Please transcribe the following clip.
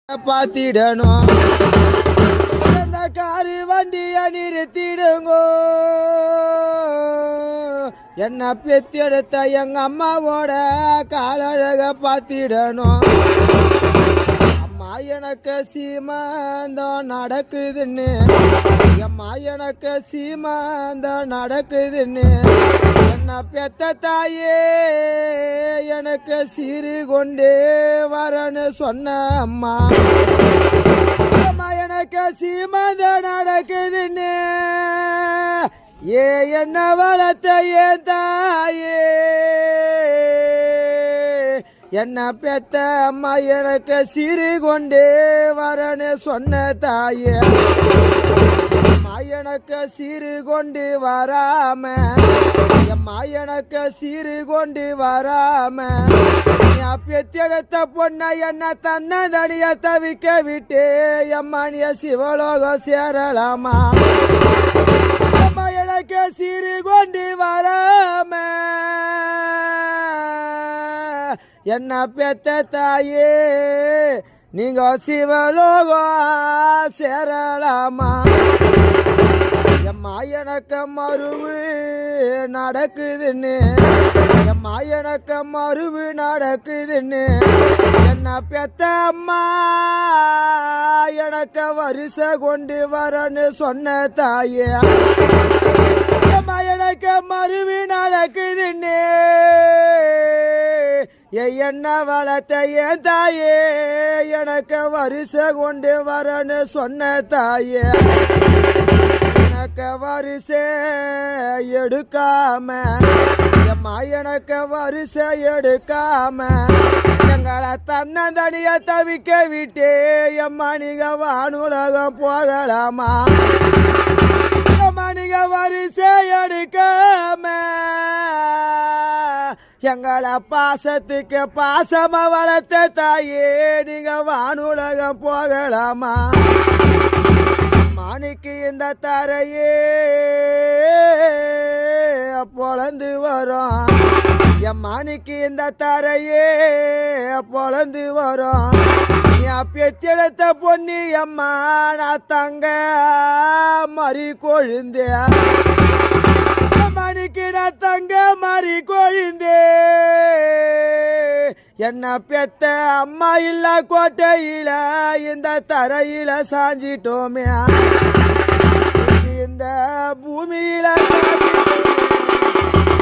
பாத்திடணும் இந்த காரு வண்டிய நிறுத்திடுங்கோ. என்ன பெத்தெடுத்த எங்க அம்மாவோட காலழக பாத்திடணும். அம்மா எனக்கு சீமாந்தம் நடக்குதுன்னு, அம்மா எனக்கு சீமாந்தம் நடக்குதுன்னு என்ன பெத்த தாயே எனக்கு சீரு கொண்டே வரன்னு சொன்ன அம்மா. அம்மா எனக்கு சீமாந்தம் நடக்குதுன்னு என்ன வளர்த்த ஏன் தாயே, என்ன பெத்த அம்மா எனக்கு சிறு கொண்டே வரன்னு சொன்ன தாயே. அம்மா எனக்கு சிறு கொண்டு வராம, அம்மா எனக்கு சிறு கொண்டு வராம பெத்தெடுத்த பொண்ண என்ன தன்னை தனிய தவிக்க விட்டு அம்மா நீ சிவலோகம் சேரலாமா. அம்மா எனக்கு சிறு கொண்டு வராம என்ன பெத்த தாயே நீங்க சிவலோகம் சேரலாமா. எம்மா எனக்கு மறுவு நடக்குதுன்னு, எம்மா எனக்கு மறுவு நடக்குதுன்னு என்ன பெத்த அம்மா எனக்கு வருஷ கொண்டு வரன்னு சொன்ன தாயே. அம்மா எனக்கு மறுவு நடக்குதுன்னு என்ன வளர்த்த என் தாயே எனக்கு வருஷ கொண்டு வரன்னு சொன்ன தாயே. எனக்கு வருஷ எடுக்காம, எம்மா எனக்கு வருஷ எடுக்காம எங்களை தன்னந்தனிய தவிக்க விட்டு எம்மா நீங்க வானுலகம் போகலாமா. எம்மா நீங்க வருஷ எடுக்காம எங்களை பாசத்துக்கு பாசமா வளர்த்த தாயே நீங்க வானுலகம் போகலாமா. மாணிக்கு இந்த தரையே பொழந்து வரும், என் மாணிக்கு இந்த தரையே பொழந்து வரும். என் பெத்தெடுத்த பொண்ணு அம்மா நான் தங்க மறி கொழுந்தே, மணிக்கிட தங்க மாறி கொழுந்தே. என்ன பெத்த அம்மா இல்ல கோட்டையில இந்த தரையில சாஞ்சிட்டோமே, இந்த பூமியில